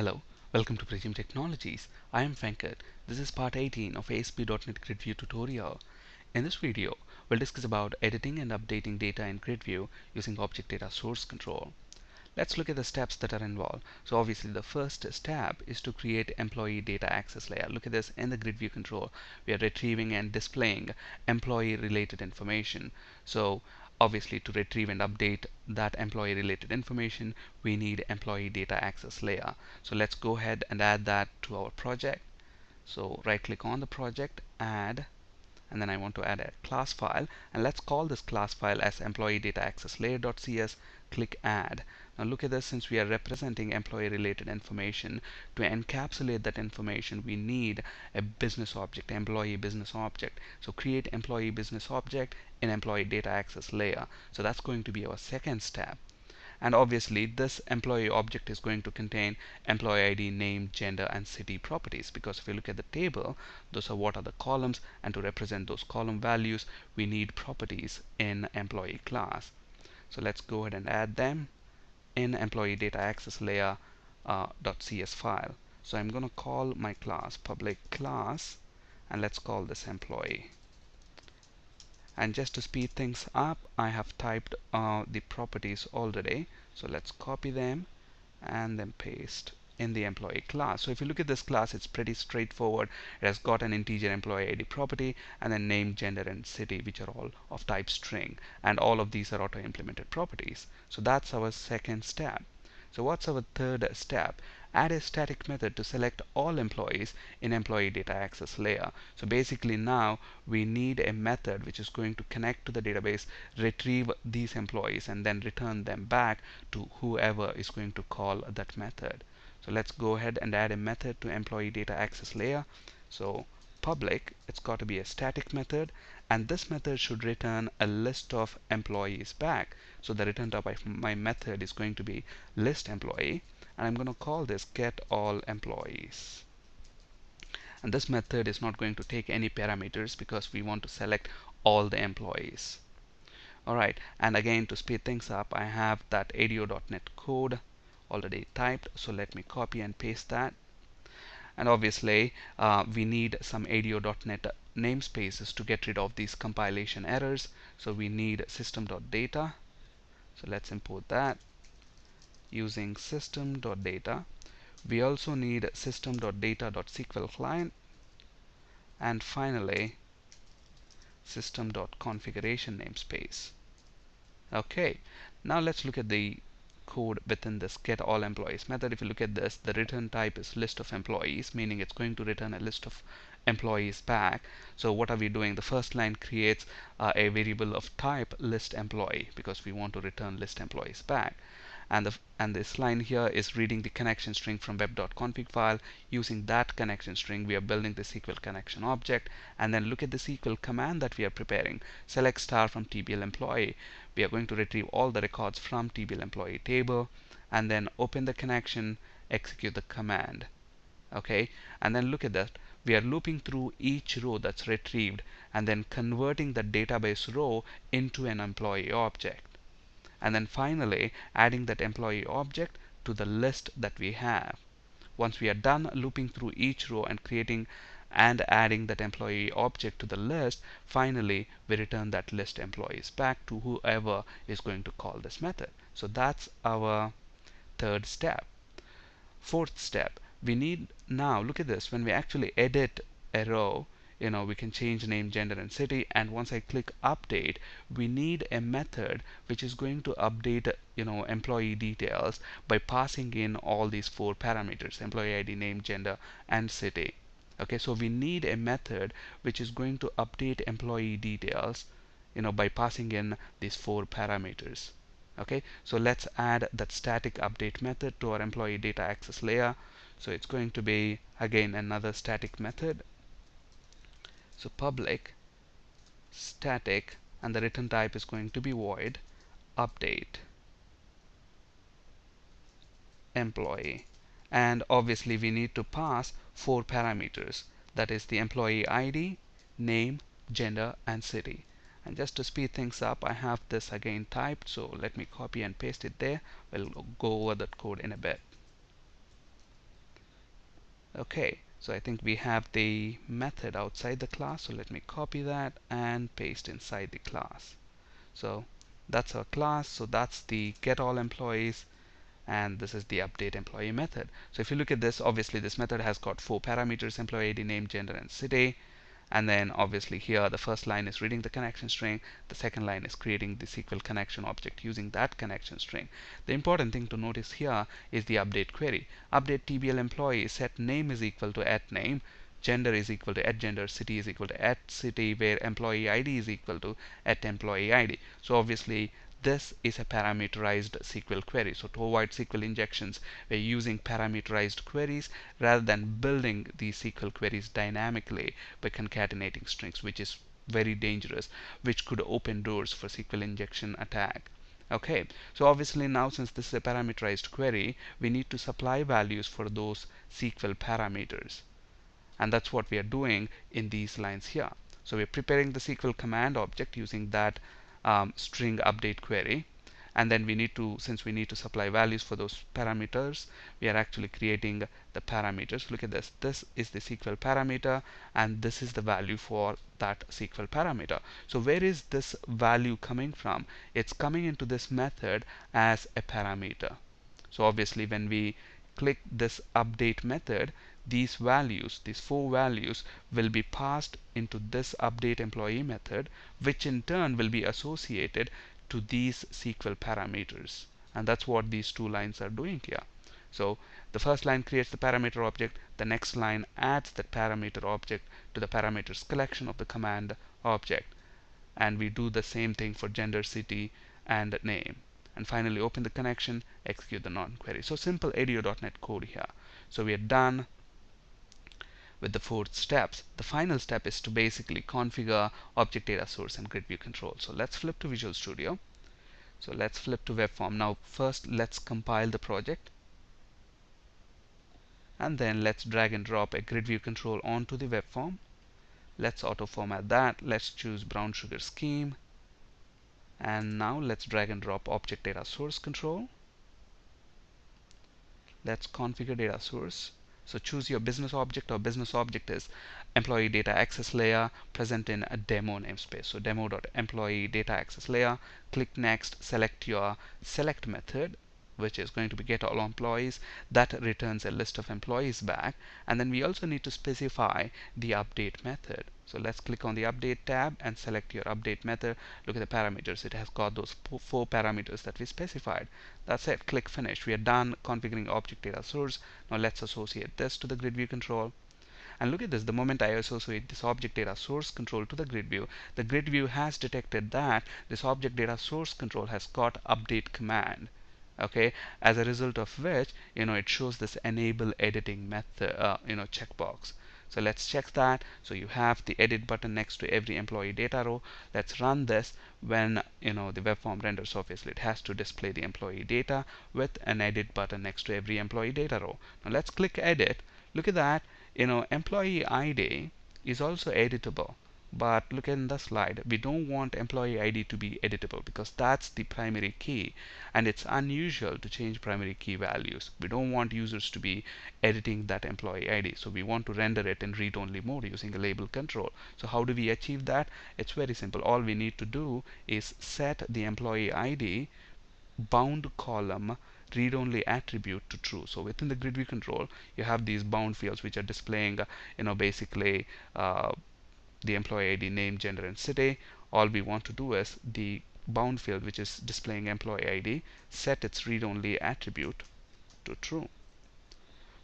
Hello, welcome to Prism Technologies. I am Venkat. This is part 18 of ASP.NET Gridview tutorial. In this video, we'll discuss about editing and updating data in Gridview using Object Data Source control. Let's look at the steps that are involved. So obviously the first step is to create employee data access layer. Look at this in the Gridview control. We are retrieving and displaying employee related information. So obviously to retrieve and update that employee related information, we need employee data access layer. So let's go ahead and add that to our project. So right click on the project, add, and then I want to add a class file, and let's call this class file as employee data access layer.cs. Click add. Now look at this, since we are representing employee related information, to encapsulate that information we need a business object, employee business object. So create employee business object in employee data access layer. So that's going to be our second step. And obviously this employee object is going to contain employee ID, name, gender, and city properties, because if you look at the table, those are what are the columns, and to represent those column values we need properties in employee class. So let's go ahead and add them in employee data access layer .cs file. So I'm going to call my class public class, and let's call this employee. And just to speed things up, I have typed the properties already. So let's copy them and then paste in the employee class. So if you look at this class, it's pretty straightforward. It has got an integer employee ID property, and then name, gender, and city, which are all of type string, and all of these are auto implemented properties. So that's our second step. So what's our third step? Add a static method to select all employees in employee data access layer. So basically now we need a method which is going to connect to the database, retrieve these employees, and then return them back to whoever is going to call that method. So let's go ahead and add a method to employee data access layer. So public, it's got to be a static method, and this method should return a list of employees back. So the return type of my method is going to be list employee, and I'm going to call this get all employees. And this method is not going to take any parameters because we want to select all the employees. Alright, and again, to speed things up, I have that ADO.NET code already typed, so let me copy and paste that. And obviously we need some ADO.NET namespaces to get rid of these compilation errors. So we need system.data. So let's import that using system.data. We also need system.data.sql client, and finally system.configuration namespace. Okay, now let's look at the code within this get all employees method. If you look at this, the return type is list of employees, meaning it's going to return a list of employees back. So what are we doing? The first line creates a variable of type list employee, because we want to return list employees back. And this line here is reading the connection string from web.config file. Using that connection string, we are building the SQL connection object. And then look at the SQL command that we are preparing. Select star from TBL employee. We are going to retrieve all the records from TBL employee table, and then open the connection, execute the command. Okay, and then look at that. We are looping through each row that's retrieved, and then converting the database row into an employee object. And then finally adding that employee object to the list that we have. Once we are done looping through each row and creating and adding that employee object to the list, finally we return that list employees back to whoever is going to call this method. So that's our third step. Fourth step, we need, now look at this, when we actually edit a row, we can change name, gender, and city, and once I click update, we need a method which is going to update employee details by passing in all these four parameters: employee ID, name, gender, and city. Okay, so we need a method which is going to update employee details by passing in these four parameters. Okay, so let's add that static update method to our employee data access layer. So it's going to be again another static method. So public static, and the return type is going to be void update employee. And obviously we need to pass four parameters, that is the employee ID, name, gender, and city. And just to speed things up, I have this again typed, so let me copy and paste it there. We'll go over that code in a bit. Okay, so I think we have the method outside the class, so let me copy that and paste inside the class. So that's our class, so that's the get all employees, and this is the update employee method. So if you look at this, obviously this method has got 4 parameters: employee ID, name, gender, and city. And then obviously here the first line is reading the connection string, the second line is creating the SQL connection object using that connection string. The important thing to notice here is the update query. Update TBL employee, set name is equal to @name, gender is equal to @gender, city is equal to @city, where employee ID is equal to @employee ID. So obviously this is a parameterized SQL query. So to avoid SQL injections, we're using parameterized queries rather than building these SQL queries dynamically by concatenating strings, which is very dangerous, which could open doors for SQL injection attack. Okay, so obviously now since this is a parameterized query, we need to supply values for those SQL parameters. And that's what we are doing in these lines here. So we're preparing the SQL command object using that string update query, and then we need to, since we need to supply values for those parameters, we are actually creating the parameters. Look at this, this is the SQL parameter and this is the value for that SQL parameter. So where is this value coming from? It's coming into this method as a parameter. So obviously when we click this update method, these values, these 4 values, will be passed into this update employee method, which in turn will be associated to these SQL parameters. And that's what these 2 lines are doing here. So the first line creates the parameter object, the next line adds that parameter object to the parameters collection of the command object. And we do the same thing for gender, city, and name. And finally open the connection, execute the non-query. So simple ADO.NET code here. So we are done with the 4 steps. The final step is to basically configure Object Data Source and Gridview control. So let's flip to Visual Studio. So let's flip to web form. Now first let's compile the project, and then let's drag and drop a Gridview control onto the web form. Let's auto format that. Let's choose brown sugar scheme, and now let's drag and drop Object Data Source control. Let's configure data source. So choose your business object. Our business object is employee data access layer present in a demo namespace. So demo.employee data access layer. Click next, select your select method, which is going to be get all employees. That returns a list of employees back. And then we also need to specify the update method. So let's click on the update tab and select your update method. Look at the parameters. It has got those 4 parameters that we specified. That's it. Click finish. We are done configuring Object Data Source. Now let's associate this to the Gridview control. And look at this, the moment I associate this Object Data Source control to the grid view has detected that this Object Data Source control has got update command. Okay, as a result of which, it shows this enable editing method, checkbox. So let's check that. So you have the edit button next to every employee data row. Let's run this. When the web form renders, obviously it has to display the employee data with an edit button next to every employee data row. Now let's click edit. Look at that. Employee ID is also editable. But look in the slide, we don't want employee ID to be editable because that's the primary key, and it's unusual to change primary key values. We don't want users to be editing that employee ID, so we want to render it in read-only mode using a label control. So how do we achieve that? It's very simple. All we need to do is set the employee ID bound column read-only attribute to true. So within the Gridview control, you have these bound fields which are displaying, basically the employee ID, name, gender, and city. All we want to do is the bound field which is displaying employee ID, set its read-only attribute to true.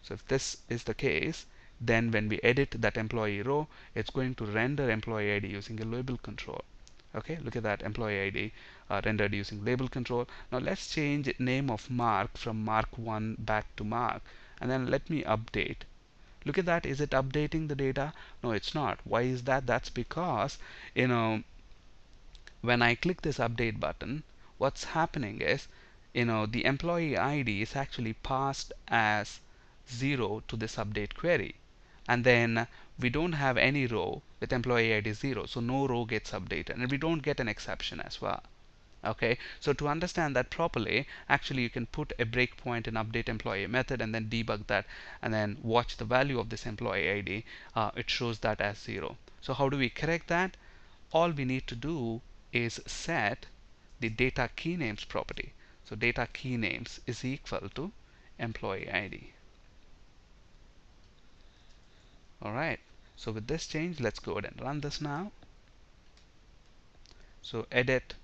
So if this is the case, then when we edit that employee row, it's going to render employee ID using a label control. Okay, look at that, employee ID rendered using label control. Now let's change name of Mark from Mark1 back to Mark, and then let me update. Look at that. Is it updating the data? No, it's not. Why is that? That's because, when I click this update button, what's happening is, the employee ID is actually passed as 0 to this update query. And then we don't have any row with employee ID 0, so no row gets updated, and we don't get an exception as well. Okay, so to understand that properly, actually you can put a breakpoint in update employee method and then debug that, and then watch the value of this employee ID. It shows that as 0. So how do we correct that? All we need to do is set the data key names property. So data key names is equal to employee ID. Alright, so with this change, let's go ahead and run this now. So edit,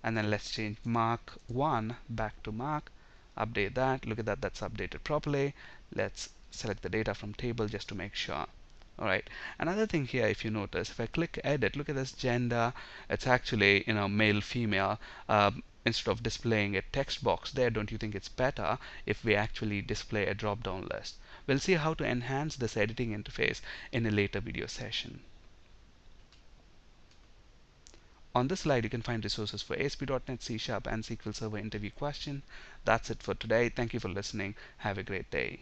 and then let's change mark 1 back to mark, update that. Look at that, that's updated properly. Let's select the data from table just to make sure. Alright, another thing here, if you notice, if I click edit, look at this gender, it's actually male female. Instead of displaying a text box there, don't you think it's better if we actually display a drop down list? We'll see how to enhance this editing interface in a later video session. On this slide, you can find resources for ASP.NET, C# and SQL Server interview question. That's it for today. Thank you for listening. Have a great day.